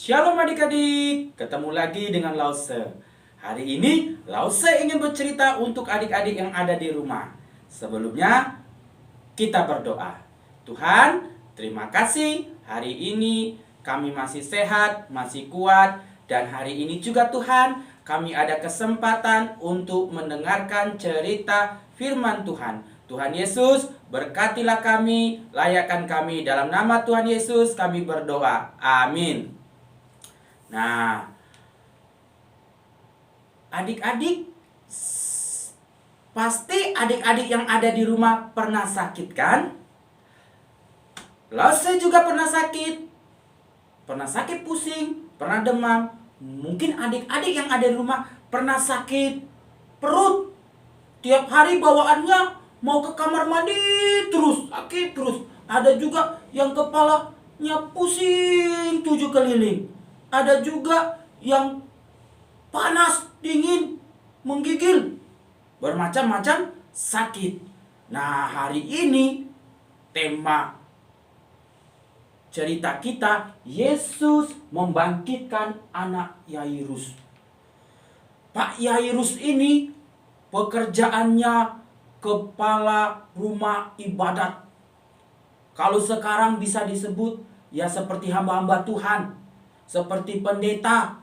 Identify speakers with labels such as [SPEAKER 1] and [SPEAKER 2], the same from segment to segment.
[SPEAKER 1] Shalom adik-adik, ketemu lagi dengan Lause. Hari ini Lause ingin bercerita untuk adik-adik yang ada di rumah. Sebelumnya kita berdoa. Tuhan, terima kasih hari ini kami masih sehat, masih kuat. Dan hari ini juga Tuhan, kami ada kesempatan untuk mendengarkan cerita firman Tuhan. Tuhan Yesus, berkatilah kami, layakkan kami. Dalam nama Tuhan Yesus kami berdoa. Amin. Nah, adik-adik, pasti adik-adik yang ada di rumah pernah sakit kan? Lause juga pernah sakit pusing, pernah demam. Mungkin adik-adik yang ada di rumah pernah sakit perut. Tiap hari bawaannya mau ke kamar mandi terus, sakit terus. Ada juga yang kepalanya pusing 7 keliling. Ada juga yang panas, dingin, menggigil. Bermacam-macam sakit. Nah, hari ini tema cerita kita, Yesus membangkitkan anak Yairus. Pak Yairus ini pekerjaannya kepala rumah ibadat. Kalau sekarang bisa disebut ya seperti hamba-hamba Tuhan, seperti pendeta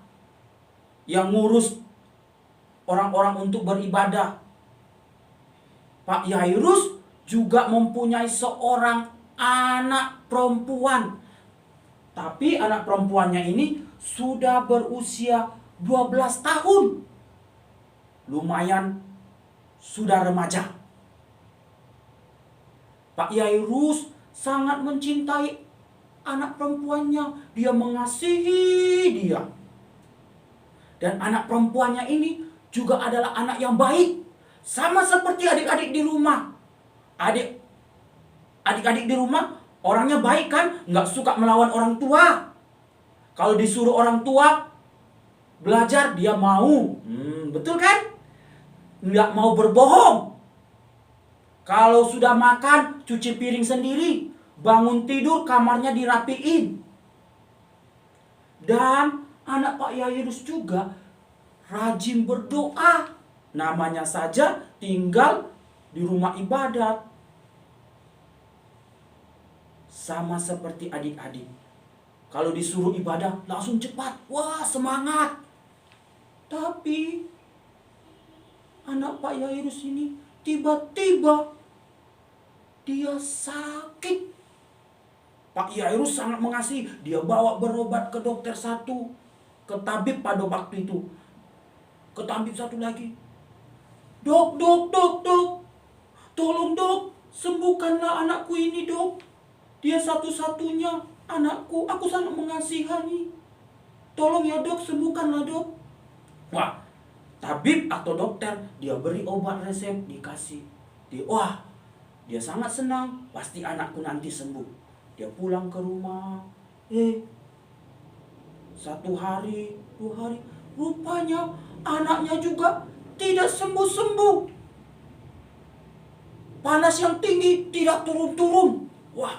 [SPEAKER 1] yang ngurus orang-orang untuk beribadah. Pak Yairus juga mempunyai seorang anak perempuan. Tapi anak perempuannya ini sudah berusia 12 tahun. Lumayan sudah remaja. Pak Yairus sangat mencintai anak perempuannya. Dia mengasihi dia. Dan anak perempuannya ini juga adalah anak yang baik. Sama seperti adik-adik di rumah. Adik-adik di rumah orangnya baik kan? Nggak suka melawan orang tua. Kalau disuruh orang tua belajar, dia mau. Betul kan? Nggak mau berbohong. Kalau sudah makan, cuci piring sendiri. Bangun tidur, kamarnya dirapiin. Dan anak Pak Yairus juga rajin berdoa. Namanya saja tinggal di rumah ibadat. Sama seperti adik-adik. Kalau disuruh ibadah langsung cepat. Wah, semangat. Tapi anak Pak Yairus ini tiba-tiba dia sakit. Pak Yairus sangat mengasihi. Dia bawa berobat ke dokter satu, ke tabib pada waktu itu. Ke tabib satu lagi. Dok. Tolong dok, sembuhkanlah anakku ini dok. Dia satu-satunya anakku. Aku sangat mengasihi. Tolong ya dok, sembuhkanlah dok. Wah, tabib atau dokter, dia beri obat resep, dikasih. Dia sangat senang. Pasti anakku nanti sembuh. Dia pulang ke rumah. 1 hari, 2 hari. Rupanya anaknya juga tidak sembuh-sembuh. Panas yang tinggi tidak turun-turun. Wah,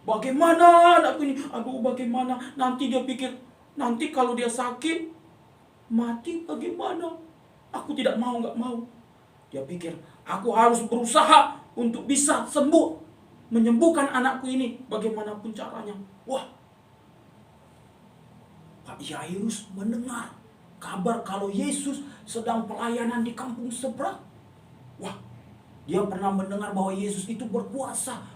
[SPEAKER 1] bagaimana anakku ini? Aduh, bagaimana? Nanti dia pikir, nanti kalau dia sakit, mati bagaimana? Aku tidak mau, nggak mau. Dia pikir, aku harus berusaha untuk bisa sembuh. Menyembuhkan anakku ini, bagaimanapun caranya. Wah, Pak Yairus mendengar kabar kalau Yesus sedang pelayanan di kampung seberang. Wah, dia pernah mendengar bahwa Yesus itu berkuasa,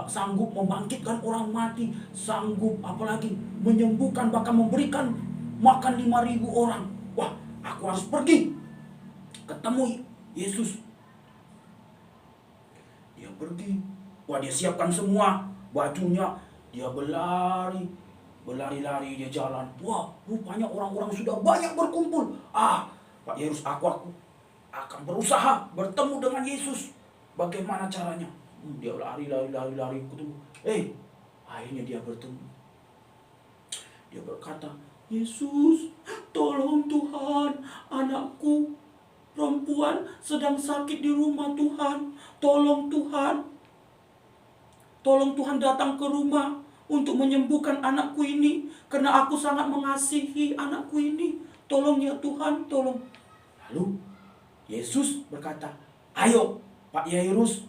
[SPEAKER 1] sanggup membangkitkan orang mati, sanggup apalagi menyembuhkan, bahkan memberikan makan 5.000 orang. Wah, aku harus pergi ketemu Yesus. Dia pergi. Wah, dia siapkan semua bajunya. Dia berlari-lari dia jalan. Wah, rupanya orang-orang sudah banyak berkumpul. Pak Yairus, aku akan berusaha bertemu dengan Yesus. Bagaimana caranya? Dia lari ketemu. Akhirnya dia bertemu. Dia berkata, Yesus, tolong Tuhan, anakku perempuan sedang sakit di rumah Tuhan. Tolong Tuhan. Tolong Tuhan datang ke rumah. untuk menyembuhkan anakku ini. Karena aku sangat mengasihi anakku ini. Tolong ya Tuhan, tolong. Lalu Yesus berkata, ayo Pak Yairus.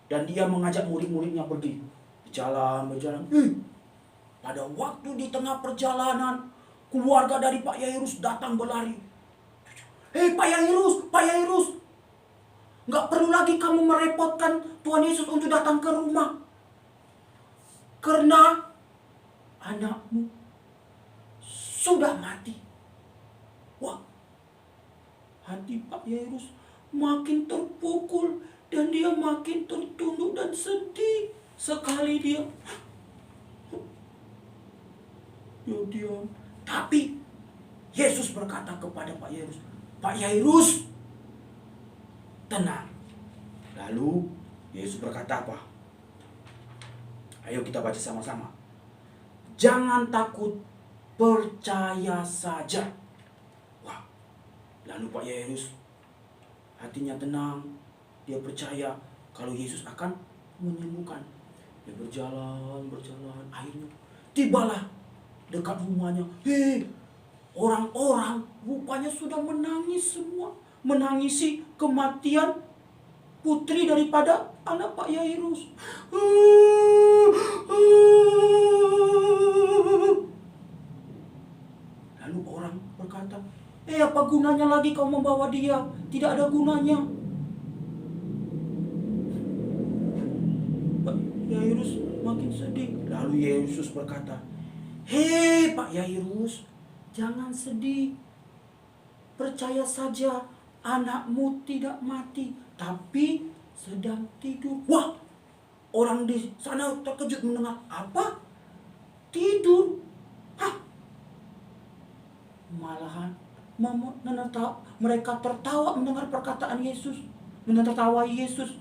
[SPEAKER 1] Dan dia mengajak murid-muridnya pergi. Berjalan. Pada waktu di tengah perjalanan, keluarga dari Pak Yairus datang berlari. Hei Pak Yairus, nggak perlu lagi kamu merepotkan Tuhan Yesus untuk datang ke rumah. Karena anakmu sudah mati. Wah, hati Pak Yairus makin terpukul dan dia makin tertunduk dan sedih sekali dia diam. Tapi Yesus berkata kepada Pak Yairus, Pak Yairus, tenang. Lalu Yesus berkata apa? Ayo kita baca sama-sama. Jangan takut, percaya saja. Wah, lalu Pak Yairus hatinya tenang. Dia percaya kalau Yesus akan menyembuhkan. Dia berjalan. Akhirnya tibalah dekat rumahnya. Hei, orang-orang rupanya sudah menangis semua. Menangisi kematian putri daripada anak Pak Yairus. Lalu orang berkata, apa gunanya lagi kau membawa dia? Tidak ada gunanya. Pak Yairus makin sedih. Lalu Yesus berkata, hei Pak Yairus, jangan sedih. Percaya saja, anakmu tidak mati, tapi sedang tidur. Wah, orang di sana terkejut mendengar, apa? Tidur? Hah? Malahan mereka tertawa mendengar perkataan Yesus, menertawai Yesus.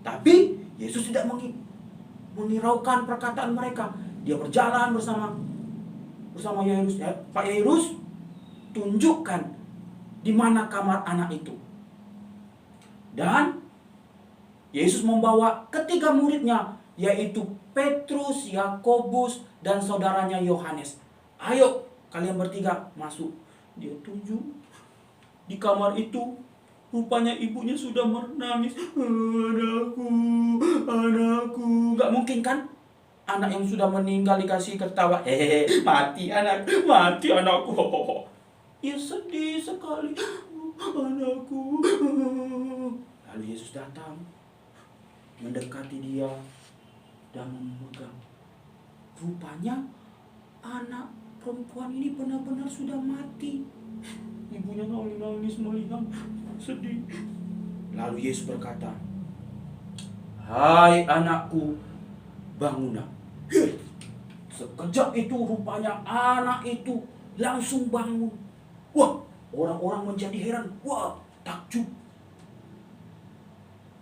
[SPEAKER 1] Tapi Yesus tidak menghiraukan perkataan mereka. Dia berjalan bersama Yairus. Pak Yairus, tunjukkan di mana kamar anak itu. Dan Yesus membawa ketiga muridnya, yaitu Petrus, Yakobus, dan saudaranya Yohanes. Ayo kalian bertiga masuk. Dia tunjuk di kamar itu. Rupanya ibunya sudah menangis. Anakku. Gak mungkin kan? Anak yang sudah meninggal dikasih ketawa. Mati anakku. Ia sedih sekali. Anakku. Lalu Yesus datang, mendekati dia dan memegang. Rupanya anak perempuan ini benar-benar sudah mati. Ibunya nangis melihat, sedih. Lalu Yesus berkata, hai anakku, bangunlah. Sekejap itu rupanya anak itu langsung bangun. Wah, orang-orang menjadi heran. Wah, takjub.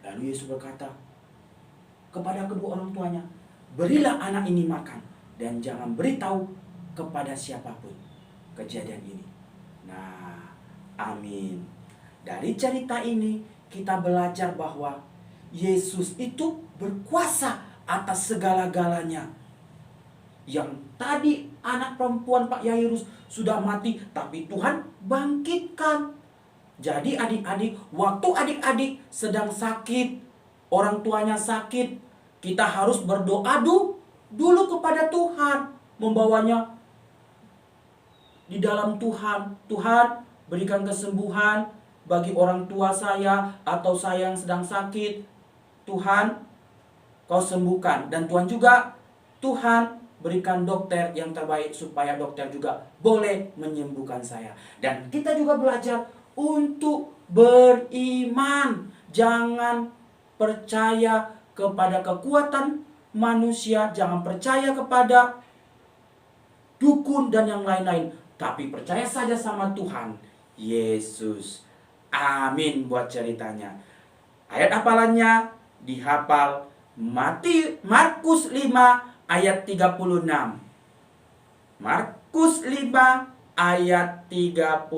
[SPEAKER 1] Lalu Yesus berkata kepada kedua orang tuanya, berilah anak ini makan dan jangan beritahu kepada siapapun kejadian ini. Nah, amin. Dari cerita ini kita belajar bahwa Yesus itu berkuasa atas segala-galanya. Yang tadi anak perempuan Pak Yairus sudah mati, tapi Tuhan bangkitkan. Jadi adik-adik, waktu adik-adik sedang sakit, orang tuanya sakit, kita harus berdoa dulu kepada Tuhan, membawanya di dalam Tuhan. Tuhan, berikan kesembuhan bagi orang tua saya atau saya yang sedang sakit. Tuhan, kau sembuhkan. Dan Tuhan juga, Tuhan berikan dokter yang terbaik supaya dokter juga boleh menyembuhkan saya. Dan kita juga belajar untuk beriman. Jangan percaya kepada kekuatan manusia, jangan percaya kepada dukun dan yang lain-lain, tapi percaya saja sama Tuhan Yesus. Amin buat ceritanya. Ayat hafalannya dihafal Markus 5 ayat 36. Markus 5 ayat 36.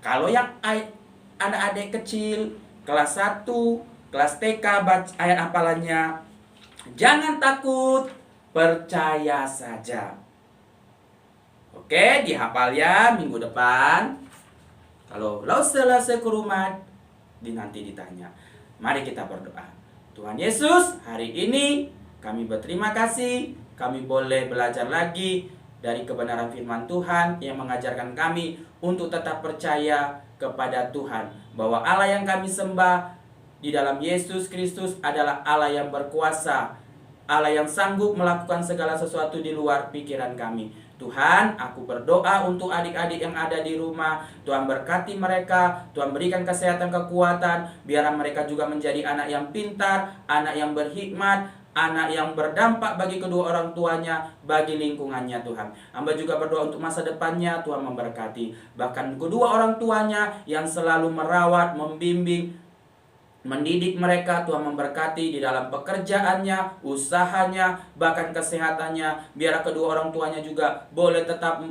[SPEAKER 1] Kalau yang adik-adik kecil kelas 1, kelas TK, ayat hafalannya, jangan takut, percaya saja. Oke, dihafal ya minggu depan. Kalau lause ke rumah, nanti ditanya. Mari kita berdoa. Tuhan Yesus, hari ini kami berterima kasih. Kami boleh belajar lagi dari kebenaran firman Tuhan yang mengajarkan kami untuk tetap percaya kepada Tuhan. Bahwa Allah yang kami sembah di dalam Yesus Kristus adalah Allah yang berkuasa. Allah yang sanggup melakukan segala sesuatu di luar pikiran kami. Tuhan, aku berdoa untuk adik-adik yang ada di rumah. Tuhan berkati mereka, Tuhan berikan kesehatan, kekuatan, biar mereka juga menjadi anak yang pintar, anak yang berhikmat, anak yang berdampak bagi kedua orang tuanya, bagi lingkungannya Tuhan. Hamba juga berdoa untuk masa depannya, Tuhan memberkati. Bahkan kedua orang tuanya yang selalu merawat, membimbing, mendidik mereka, Tuhan memberkati di dalam pekerjaannya, usahanya, bahkan kesehatannya. Biar kedua orang tuanya juga boleh tetap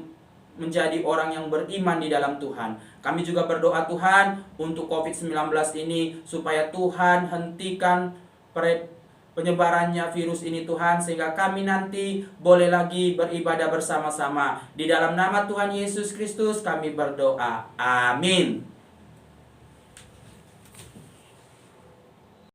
[SPEAKER 1] menjadi orang yang beriman di dalam Tuhan. Kami juga berdoa Tuhan untuk COVID-19 ini, supaya Tuhan hentikan penyebarannya virus ini Tuhan, sehingga kami nanti boleh lagi beribadah bersama-sama. Di dalam nama Tuhan Yesus Kristus kami berdoa. Amin.